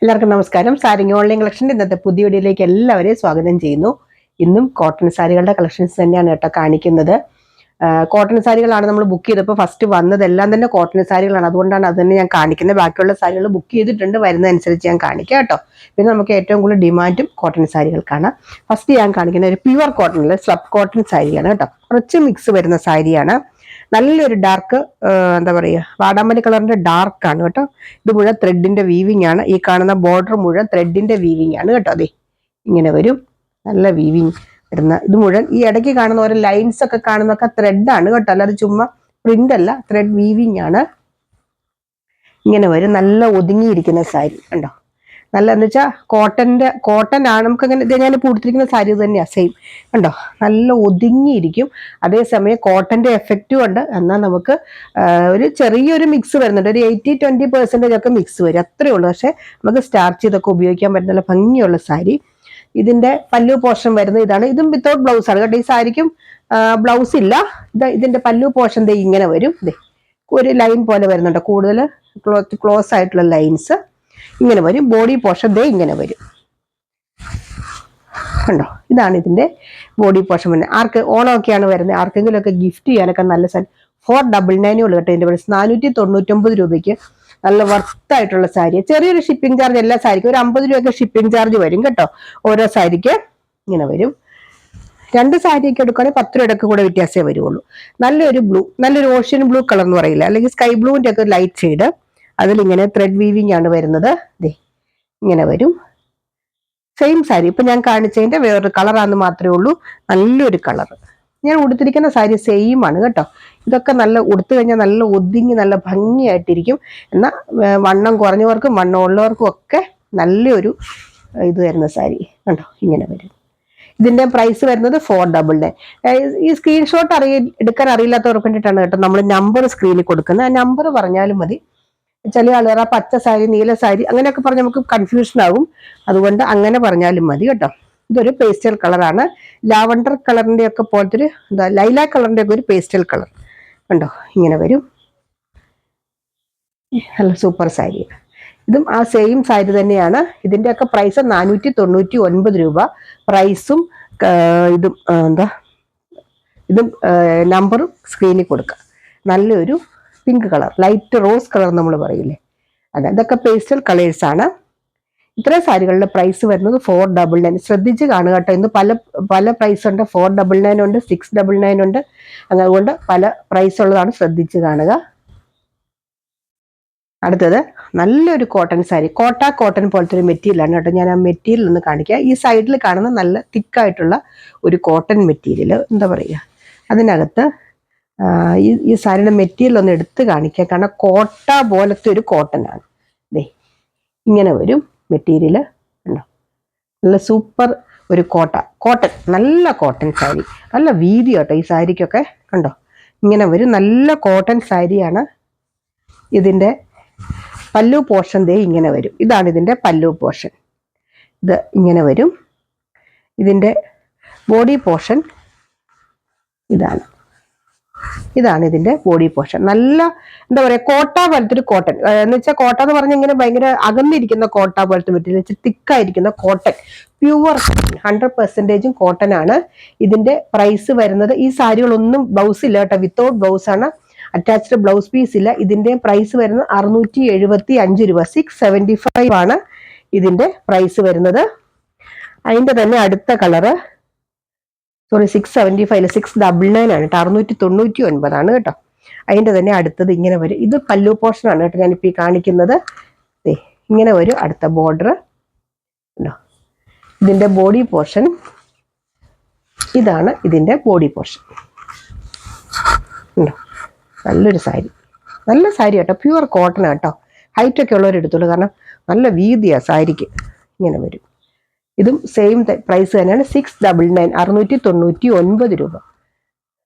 എല്ലാവർക്കും നമസ്കാരം. സാരിങ് ഓൺലൈൻ കളക്ഷൻ്റെ ഇന്നത്തെ പുതിയ വീഡിയോയിലേക്ക് എല്ലാവരെയും സ്വാഗതം ചെയ്യുന്നു. ഇന്നും കോട്ടൺ സാരികളുടെ കളക്ഷൻസ് തന്നെയാണ് കേട്ടോ കാണിക്കുന്നത്. കോട്ടൺ സാരികളാണ് നമ്മൾ ബുക്ക് ചെയ്തപ്പോൾ ഫസ്റ്റ് വന്നതെല്ലാം തന്നെ കോട്ടൺ സാരികളാണ്. അതുകൊണ്ടാണ് അത് തന്നെ ഞാൻ കാണിക്കുന്നത്. ബാക്കിയുള്ള സാരികൾ ബുക്ക് ചെയ്തിട്ടുണ്ട്, വരുന്നതനുസരിച്ച് ഞാൻ കാണിക്കാം കേട്ടോ. പിന്നെ നമുക്ക് ഏറ്റവും കൂടുതൽ ഡിമാൻഡും കോട്ടൺ സാരികൾക്കാണ്. ഫസ്റ്റ് ഞാൻ കാണിക്കുന്ന ഒരു പ്യുവർ കോട്ടണിൽ സ്ലബ് കോട്ടൺ സാരിയാണ് കേട്ടോ. കുറച്ച് മിക്സ് വരുന്ന സാരിയാണ്. നല്ലൊരു ഡാർക്ക് എന്താ പറയുക, വാടാമല്ലി കളറിന്റെ ഡാർക്കാണ് കേട്ടോ. ഇത് മുഴുവൻ ത്രെഡിന്റെ വീവിങ് ആണ്. ഈ കാണുന്ന ബോർഡർ മുഴുവൻ ത്രെഡിന്റെ വീവിങ് ആണ് കേട്ടോ. അതെ, ഇങ്ങനെ വരും. നല്ല വീവിങ് വരുന്ന ഇത് മുഴുവൻ. ഈ ഇടയ്ക്ക് കാണുന്ന ഓരോ ലൈൻസ് ഒക്കെ കാണുന്നൊക്കെ ത്രെഡാണ് കേട്ടോ, അല്ലാതെ ചുമ്മാ പ്രിന്റ് അല്ല, ത്രെഡ് വീവിങ് ആണ്. ഇങ്ങനെ വരും. നല്ല ഒതുങ്ങിയിരിക്കുന്ന സാരി കണ്ടോ. നല്ല എന്ന് വെച്ചാൽ കോട്ടൺ ആണ്. നമുക്ക് അങ്ങനെ ഞാനിപ്പോൾ കൊടുത്തിരിക്കുന്ന സാരി തന്നെയാണ് സെയിം കണ്ടോ. നല്ല ഒതുങ്ങിയിരിക്കും. അതേസമയം കോട്ടന്റെ എഫക്റ്റും ഉണ്ട്. എന്നാൽ നമുക്ക് ഒരു ചെറിയൊരു മിക്സ് വരുന്നുണ്ട്. ഒരു 80-20% ഒക്കെ മിക്സ് വരും, അത്രേ ഉള്ളൂ. പക്ഷെ നമുക്ക് സ്റ്റാർച്ച് ചെയ്തൊക്കെ ഉപയോഗിക്കാൻ പറ്റുന്ന നല്ല ഭംഗിയുള്ള സാരി. ഇതിന്റെ പല്ലു പോർഷൻ വരുന്നത് ഇതാണ്. ഇതും വിത്തൗട്ട് ബ്ലൗസ് ആണ് കേട്ടോ. ഈ സാരിക്കും ബ്ലൗസ് ഇല്ല. ഇതിന്റെ പല്ലു പോർഷൻ ദേ ഇങ്ങനെ വരും. ഒരു ലൈൻ പോലെ വരുന്നുണ്ട്, കൂടുതൽ ക്ലോസ് ആയിട്ടുള്ള ലൈൻസ് ഇങ്ങനെ വരും. ബോഡി പോർഷൻ ദേ ഇങ്ങനെ വരും കണ്ടോ. ഇതാണ് ഇതിന്റെ ബോഡി പോർഷൻ വരുന്നത്. ആർക്ക് ഓണമൊക്കെയാണ് വരുന്നത്, ആർക്കെങ്കിലും ഒക്കെ ഗിഫ്റ്റ് ചെയ്യാനൊക്കെ നല്ല സാരി. 499 ഉള്ളു കേട്ടോ ഇതിന്റെ പ്രൈസ്. 499 രൂപയ്ക്ക് നല്ല വർത്തായിട്ടുള്ള സാരി. ചെറിയൊരു ഷിപ്പിംഗ് ചാർജ് എല്ലാ സാരിക്കും. ഒരു 50 രൂപയൊക്കെ ഷിപ്പിംഗ് ചാർജ് വരും കേട്ടോ ഓരോ സാരിക്ക്. ഇങ്ങനെ വരും. 2 സാരിയൊക്കെ എടുക്കുകയാണെങ്കിൽ 10 രൂപയൊക്കെ കൂടെ വ്യത്യാസമേ വരുള്ളൂ. നല്ലൊരു ബ്ലൂ, നല്ലൊരു ഓഷ്യൻ ബ്ലൂ കളർ എന്ന് പറയില്ല, അല്ലെങ്കിൽ സ്കൈ ബ്ലൂവിന്റെ ഒക്കെ ലൈറ്റ് ഷെയ്ഡ്. അതിലിങ്ങനെ ത്രെഡ് വീവിങ് ആണ് വരുന്നത്. ദേ ഇങ്ങനെ വരും. സെയിം സാരി ഇപ്പൊ ഞാൻ കാണിച്ചതിന്റെ വേറൊരു കളറാന്ന് മാത്രമേ ഉള്ളൂ. നല്ലൊരു കളർ. ഞാൻ ഉടുത്തിരിക്കുന്ന സാരി സെയിം ആണ് കേട്ടോ. ഇതൊക്കെ നല്ല ഉടുത്തു കഴിഞ്ഞാൽ നല്ല ഒതുങ്ങി നല്ല ഭംഗിയായിട്ടിരിക്കും. എന്നാൽ വണ്ണം കുറഞ്ഞവർക്കും വണ്ണം ഉള്ളവർക്കും ഒക്കെ നല്ലൊരു ഇത് വരുന്ന സാരി കണ്ടോ. ഇങ്ങനെ വരും. ഇതിന്റെ പ്രൈസ് വരുന്നത് 499. ഈ സ്ക്രീൻഷോട്ട് എടുക്കാൻ അറിയില്ലാത്തവർക്ക് വേണ്ടിയിട്ടാണ് കേട്ടോ നമ്മൾ നമ്പർ സ്ക്രീനിൽ കൊടുക്കുന്നത്. ആ നമ്പർ പറഞ്ഞാലും മതി. ചില ആളുകൾ ആ പച്ച സാരി, നീല സാരി അങ്ങനെയൊക്കെ പറഞ്ഞ് നമുക്ക് കൺഫ്യൂഷൻ ആകും. അതുകൊണ്ട് അങ്ങനെ പറഞ്ഞാലും മതി കേട്ടോ. ഇതൊരു പേസ്റ്റൽ കളറാണ്. ലാവണ്ടർ കളറിന്റെ ഒക്കെ പോലത്തെ ഒരു ലൈലാക് കളറിന്റെ ഒക്കെ ഒരു പേസ്റ്റൽ കളർ കണ്ടോ. ഇങ്ങനെ വരും. നല്ല സൂപ്പർ സാരി. ഇതും ആ സെയിം സാരി തന്നെയാണ്. ഇതിന്റെ ഒക്കെ പ്രൈസ് 499 രൂപ. പ്രൈസും ഇതും ഇതും നമ്പറും സ്ക്രീനിൽ കൊടുക്കുക. നല്ലൊരു pink colour, light rose colour നമ്മൾ പറയില്ലേ, അതെ. ഇതൊക്കെ പേസ്റ്റൽ കളേഴ്സ് ആണ്. ഇത്രയും സാരികളുടെ പ്രൈസ് വരുന്നത് 499. ശ്രദ്ധിച്ച് കാണുക കേട്ടോ. ഇന്ന് പല പല പ്രൈസ് ഉണ്ട്. 499 ഉണ്ട്, 699 ഉണ്ട്. അതുകൊണ്ട് പല പ്രൈസ് ഉള്ളതാണ്, ശ്രദ്ധിച്ച് കാണുക. അടുത്തത് നല്ലൊരു കോട്ടൺ സാരി. കോട്ടൺ പോലത്തെ ഒരു മെറ്റീരിയലാണ് കേട്ടോ. ഞാൻ ആ മെറ്റീരിയൽ ഒന്ന് കാണിക്കാം. ഈ സൈഡിൽ കാണുന്ന നല്ല തിക്കായിട്ടുള്ള ഒരു കോട്ടൺ മെറ്റീരിയൽ, എന്താ പറയുക, അതിനകത്ത് ഈ സാരിയുടെ മെറ്റീരിയൽ ഒന്ന് എടുത്ത് കാണിക്കുക. കാരണം കോട്ട പോലത്തെ ഒരു കോട്ടൺ ആണ്. ദേ ഇങ്ങനെ വരും മെറ്റീരിയൽ കണ്ടോ. നല്ല സൂപ്പർ ഒരു കോട്ടൺ നല്ല കോട്ടൺ സാരി. നല്ല വീതി കേട്ടോ ഈ സാരിക്കൊക്കെ കണ്ടോ. ഇങ്ങനെ വരും. നല്ല കോട്ടൺ സാരിയാണ്. ഇതിന്റെ പല്ലു പോർഷൻ ദേ ഇങ്ങനെ വരും. ഇതാണ് ഇതിന്റെ പല്ലു പോർഷൻ. ഇത് ഇങ്ങനെ വരും. ഇതിന്റെ ബോഡി പോർഷൻ ഇതാണ് ഇതിന്റെ ബോഡി പോർഷൻ. നല്ല എന്താ പറയാ, കോട്ട പോലത്തെ ഒരു കോട്ടൺ എന്ന് വെച്ചാൽ, കോട്ട എന്ന് പറഞ്ഞാൽ ഇങ്ങനെ ഭയങ്കര അകന്നിരിക്കുന്ന കോട്ട പോലത്തെ മെറ്റീരിയൽ, തിക്കായിരിക്കുന്ന കോട്ടൺ, പ്യുവർ 100% കോട്ടൺ ആണ്. ഇതിന്റെ പ്രൈസ് വരുന്നത്, ഈ സാരികളൊന്നും ബ്ലൗസ് ഇല്ല കേട്ടോ, വിത്തൗട്ട് ബ്ലൗസ് ആണ്. അറ്റാച്ച്ഡ് ബ്ലൗസ് പീസ് ഇല്ല. ഇതിന്റെ പ്രൈസ് വരുന്നത് 675 രൂപ. 675 ആണ് ഇതിന്റെ പ്രൈസ് വരുന്നത്. അതിന്റെ തന്നെ അടുത്ത കളറ് 675 699 ആണ് കേട്ടോ. 699 ആണ് കേട്ടോ. അതിന്റെ തന്നെ അടുത്തത് ഇങ്ങനെ വരും. ഇത് പല്ലു പോർഷൻ ആണ് കേട്ടോ ഞാനിപ്പോ ഈ കാണിക്കുന്നത്. ഇങ്ങനെ വരും. അടുത്ത ബോർഡർ ഉണ്ടോ. ഇതിന്റെ ബോഡി പോർഷൻ ഇതാണ്. ഇതിന്റെ ബോഡി പോർഷൻ ഉണ്ടോ. നല്ലൊരു സാരി, നല്ല സാരി കേട്ടോ. പ്യുവർ കോട്ടൺ കേട്ടോ. ഹൈറ്റ് ഒക്കെ ഉള്ളവർ എടുത്തോളൂ, കാരണം നല്ല വീതിയാ സാരിക്ക്. ഇങ്ങനെ വരും. ഇതും സെയിം പ്രൈസ് തന്നെയാണ്. 699 699 രൂപ.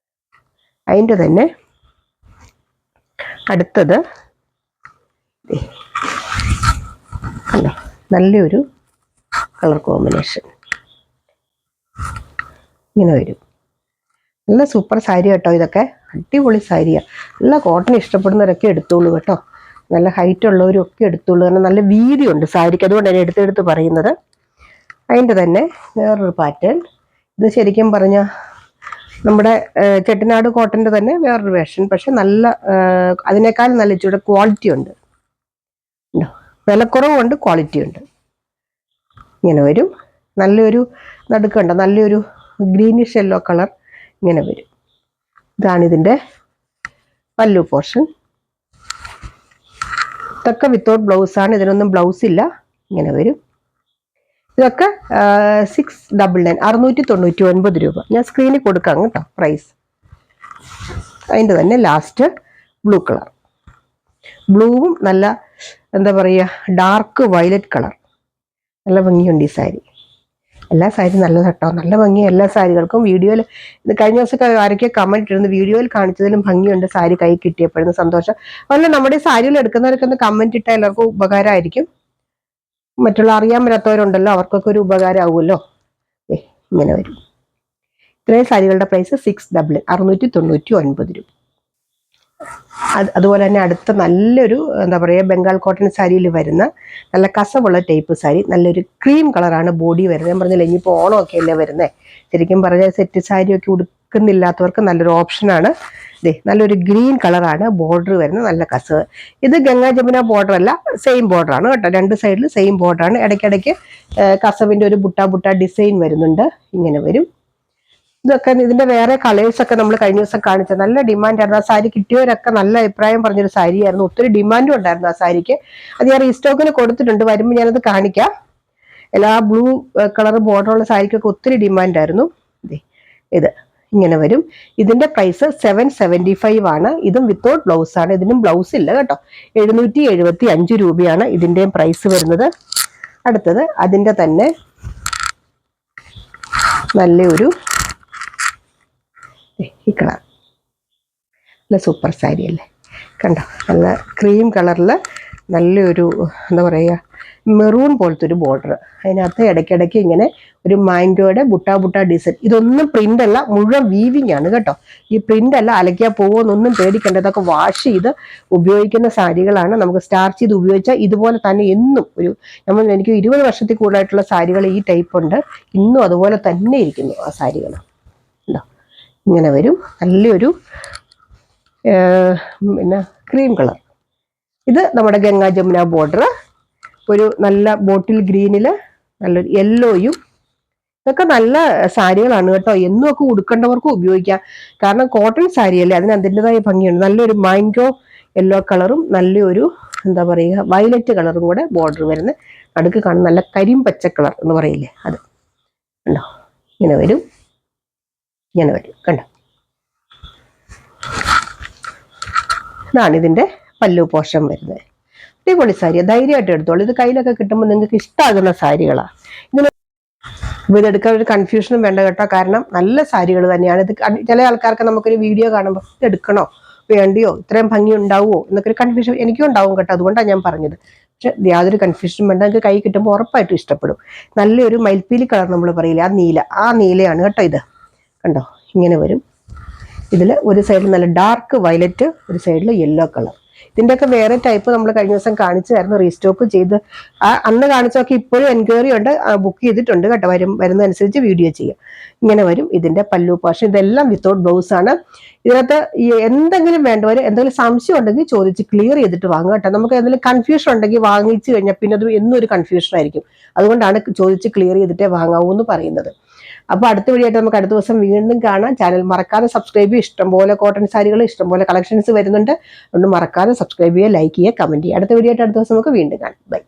അതിൻ്റെ തന്നെ അടുത്തത് കണ്ടോ, നല്ലൊരു കളർ കോമ്പിനേഷൻ ഇങ്ങനെ വരും. നല്ല സൂപ്പർ സാരി കേട്ടോ. ഇതൊക്കെ അടിപൊളി സാരിയാണ്. നല്ല കോട്ടൺ ഇഷ്ടപ്പെടുന്നവരൊക്കെ എടുത്തോളൂ കേട്ടോ. നല്ല ഹൈറ്റ് ഉള്ളവരും ഒക്കെ എടുത്തുള്ളൂ, കാരണം നല്ല വീതിയുണ്ട് സാരിക്ക്, അതുകൊണ്ടാണ് എടുത്തെടുത്ത് പറയുന്നത്. അതിൻ്റെ തന്നെ വേറൊരു പാറ്റേൺ, ഇത് ശരിക്കും പറഞ്ഞാൽ നമ്മുടെ ചെട്ടിനാട് കോട്ടൻ്റെ തന്നെ വേറൊരു വേർഷൻ, പക്ഷെ നല്ല അതിനേക്കാൾ നല്ല ഇച്ചിരി ക്വാളിറ്റി ഉണ്ട്, വിലക്കുറവുണ്ട്, ക്വാളിറ്റി ഉണ്ട്. ഇങ്ങനെ വരും, നല്ലൊരു നടുക്കുണ്ട്, നല്ലൊരു ഗ്രീനിഷ് യെല്ലോ കളർ ഇങ്ങനെ വരും. ഇതാണിതിൻ്റെ പല്ലു പോർഷൻ. ഇതൊക്കെ വിത്തൗട്ട് ബ്ലൗസാണ്, ഇതിനൊന്നും ബ്ലൗസ് ഇല്ല. ഇങ്ങനെ വരും. ഇതൊക്കെ 699 699 രൂപ. ഞാൻ സ്ക്രീനിൽ കൊടുക്കാം കേട്ടോ പ്രൈസ്. അതിൻ്റെ തന്നെ ലാസ്റ്റ് ബ്ലൂ കളർ, ബ്ലൂവും നല്ല എന്താ പറയുക ഡാർക്ക് വയലറ്റ് കളർ, നല്ല ഭംഗിയുണ്ട് ഈ സാരി. എല്ലാ സാരി നല്ലത് കേട്ടോ, നല്ല ഭംഗിയാണ് എല്ലാ സാരികൾക്കും. വീഡിയോയിൽ ഇത് കഴിഞ്ഞ ദിവസമൊക്കെ ആരൊക്കെ കമൻറ്റ് ഇടുന്നു, വീഡിയോയിൽ കാണിച്ചതിലും ഭംഗിയുണ്ട് സാരി കൈ കിട്ടിയപ്പോഴും സന്തോഷം. അതുപോലെ നമ്മുടെ സാരികൾ എടുക്കുന്നവരൊക്കെ ഒന്ന് കമൻറ്റ് ഇട്ടാൽ എല്ലാവർക്കും ഉപകാരമായിരിക്കും. മറ്റുള്ള അറിയാൻ പറ്റാത്തവരുണ്ടല്ലോ, അവർക്കൊക്കെ ഒരു ഉപകാരമാവുമല്ലോ. ഇങ്ങനെ വരും. ഇത്രയും സാരികളുടെ പ്രൈസ് 699 രൂപ. അതുപോലെ തന്നെ അടുത്ത നല്ലൊരു എന്താ പറയുക ബംഗാൾ കോട്ടൺ സാരിയിൽ വരുന്ന നല്ല കസവുള്ള ടൈപ്പ് സാരി, നല്ലൊരു ക്രീം കളറാണ് ബോഡി വരുന്നത്. ഞാൻ പറഞ്ഞില്ല ഇനിയിപ്പോൾ ഓണമൊക്കെ അല്ലേ വരുന്നത്, ശരിക്കും പറഞ്ഞാൽ സെറ്റ് സാരിയൊക്കെ ഉടുക്കുന്നില്ലാത്തവർക്ക് നല്ലൊരു ഓപ്ഷനാണ്. നല്ലൊരു ഗ്രീൻ കളറാണ് ബോർഡർ വരുന്നത്, നല്ല കസവ്. ഇത് ഗംഗാ ജമുന ബോർഡർ അല്ല, സെയിം ബോർഡറാണ് കേട്ടോ, രണ്ട് സൈഡിൽ സെയിം ബോർഡറാണ്. ഇടയ്ക്കിടയ്ക്ക് കസവിൻ്റെ ഒരു ബുട്ട ഡിസൈൻ വരുന്നുണ്ട്. ഇങ്ങനെ വരും. ഇതൊക്കെ ഇതിന്റെ വേറെ കളേഴ്സൊക്കെ നമ്മൾ കഴിഞ്ഞ ദിവസം കാണിച്ചത്, നല്ല ഡിമാൻഡായിരുന്നു. ആ സാരി കിട്ടിയവരൊക്കെ നല്ല അഭിപ്രായം പറഞ്ഞൊരു സാരിയായിരുന്നു, ഒത്തിരി ഡിമാൻഡും ഉണ്ടായിരുന്നു ആ സാരിക്ക്. അത് ഞാൻ റീസ്റ്റോക്കിന് കൊടുത്തിട്ടുണ്ട്, വരുമ്പോൾ ഞാനത് കാണിക്കാം. എല്ലാ ബ്ലൂ കളർ ബോർഡറുള്ള സാരിക്കൊക്കെ ഒത്തിരി ഡിമാൻഡായിരുന്നു. ഇത് ഇങ്ങനെ വരും. ഇതിന്റെ പ്രൈസ് 775 ആണ്. ഇതും വിത്തൗട്ട് ബ്ലൗസ് ആണ്, ഇതിനും ബ്ലൗസ് ഇല്ല കേട്ടോ. 775 രൂപയാണ് ഇതിന്റെയും പ്രൈസ് വരുന്നത്. അടുത്തത് അതിന്റെ തന്നെ നല്ലൊരു ഈ കളർ, നല്ല സൂപ്പർ സാരി അല്ലേ, കണ്ടോ, നല്ല ക്രീം കളറിൽ നല്ലൊരു എന്താ പറയുക മെറൂൺ പോലത്തെ ഒരു ബോർഡർ, അതിനകത്ത് ഇടയ്ക്കിടയ്ക്ക് ഇങ്ങനെ ഒരു മാംഗോയുടെ ബുട്ട ഡിസൈൻ. ഇതൊന്നും പ്രിന്റ് അല്ല, മുഴുവൻ വീവിങ് ആണ് കേട്ടോ. ഈ പ്രിന്റ് അല്ല, അലക്കിയാൽ പോകുമെന്നൊന്നും പേടിക്കേണ്ട, ഇതൊക്കെ വാഷ് ചെയ്ത് ഉപയോഗിക്കുന്ന സാരികളാണ്. നമുക്ക് സ്റ്റാർച്ച് ചെയ്ത് ഉപയോഗിച്ചാൽ ഇതുപോലെ തന്നെ എന്നും എനിക്ക് 20 വർഷത്തിൽ കൂടുതലായിട്ടുള്ള സാരികൾ ഈ ടൈപ്പ് ഉണ്ട്, ഇന്നും അതുപോലെ തന്നെ ഇരിക്കുന്നു ആ സാരികൾ. ഉണ്ടോ, ഇങ്ങനെ വരും. നല്ലൊരു പിന്നെ ക്രീം കളർ. ഇത് നമ്മുടെ ഗംഗാ ജമുന ബോർഡർ, ഒരു നല്ല ബോട്ടിൽ ഗ്രീനിൽ നല്ലൊരു യെല്ലോയും. ഇതൊക്കെ നല്ല സാരികളാണ് കേട്ടോ, എന്നും ഒക്കെ ഉടുക്കേണ്ടവർക്കും ഉപയോഗിക്കാം, കാരണം കോട്ടൺ സാരിയല്ലേ, അതിന് അതിൻ്റെതായ ഭംഗിയുണ്ട്. നല്ലൊരു മാംഗോ യെല്ലോ കളറും നല്ലൊരു എന്താ പറയുക വയലറ്റ് കളറും കൂടെ ബോർഡർ വരുന്ന, അടുക്ക് കാണും നല്ല കരിമ്പച്ച കളർ എന്ന് പറയില്ലേ അത്. കണ്ടോ, ഇങ്ങനെ വരും, ഇങ്ങനെ വരും, കണ്ടോ. ഇതാണ് ഇതിന്റെ പല്ലു പോർഷൻ വരുന്നത്. അടിപൊളി സാരി, ധൈര്യമായിട്ട് എടുത്തോളൂ. ഇത് കയ്യിലൊക്കെ കിട്ടുമ്പോൾ നിങ്ങൾക്ക് ഇഷ്ടമാകുന്ന സാരികളാണ്. ഇതെടുക്കാൻ ഒരു കൺഫ്യൂഷനും വേണ്ട കേട്ടോ, കാരണം നല്ല സാരികൾ തന്നെയാണ് ഇത്. ചില ആൾക്കാർക്ക് നമുക്കൊരു വീഡിയോ കാണുമ്പോൾ ഇത് എടുക്കണോ വേണ്ടിയോ, ഇത്രയും ഭംഗി ഉണ്ടാവുമോ എന്നൊക്കെ ഒരു കൺഫ്യൂഷൻ എനിക്കും ഉണ്ടാവും കേട്ടോ, അതുകൊണ്ടാണ് ഞാൻ പറഞ്ഞത്. പക്ഷെ യാതൊരു കൺഫ്യൂഷനും വേണ്ട, നിങ്ങൾക്ക് കൈ കിട്ടുമ്പോൾ ഉറപ്പായിട്ടും ഇഷ്ടപ്പെടും. നല്ലൊരു മയിൽപ്പീലി കളർ നമ്മൾ പറയില്ലേ, ആ നീലയാണ് കേട്ടോ ഇത്. കണ്ടോ, ഇങ്ങനെ വരും. ഇതിൽ ഒരു സൈഡിൽ നല്ല ഡാർക്ക് വയലറ്റ്, ഒരു സൈഡിൽ യെല്ലോ കളർ. ഇതിൻ്റെയൊക്കെ വേറെ ടൈപ്പ് നമ്മൾ കഴിഞ്ഞ ദിവസം കാണിച്ചായിരുന്നു, റീസ്റ്റോക്ക് ചെയ്ത്. അന്ന് കാണിച്ചൊക്കെ ഇപ്പോഴും എൻക്വയറി ഉണ്ട്, ബുക്ക് ചെയ്തിട്ടുണ്ട് കേട്ടോ. വരുന്നതനുസരിച്ച് വീഡിയോ ചെയ്യാം. ഇങ്ങനെ വരും ഇതിന്റെ പല്ലു പോർഷൻ. ഇതെല്ലാം വിത്തൗട്ട് ബ്ലൗസ് ആണ്. ഇതിനകത്ത് എന്തെങ്കിലും വേണ്ടവർ എന്തെങ്കിലും സംശയം ഉണ്ടെങ്കിൽ ചോദിച്ച് ക്ലിയർ ചെയ്തിട്ട് വാങ്ങുക കേട്ടോ. നമുക്ക് എന്തെങ്കിലും കൺഫ്യൂഷൻ ഉണ്ടെങ്കിൽ വാങ്ങിച്ചു കഴിഞ്ഞാൽ പിന്നെ അത് എന്നും ഒരു കൺഫ്യൂഷൻ ആയിരിക്കും. അതുകൊണ്ടാണ് ചോദിച്ച് ക്ലിയർ ചെയ്തിട്ടേ വാങ്ങാവൂ എന്ന് പറയുന്നത്. അപ്പോൾ അടുത്ത വീഡിയോ ആയിട്ട് നമുക്ക് അടുത്ത ദിവസം വീണ്ടും കാണാം. ചാനൽ മറക്കാതെ സബ്സ്ക്രൈബ് ചെയ്യുക. ഇഷ്ടംപോലെ കോട്ടൺ സാരികൾ, ഇഷ്ടംപോലെ കളക്ഷൻസ് വരുന്നുണ്ട്. അതുകൊണ്ട് മറക്കാതെ സബ്സ്ക്രൈബ് ചെയ്യുക, ലൈക്ക് ചെയ്യുക, കമന്റ് ചെയ്യുക. അടുത്ത വീഡിയോ ആയിട്ട് അടുത്ത ദിവസം നമുക്ക് വീണ്ടും കാണാം. ബൈ.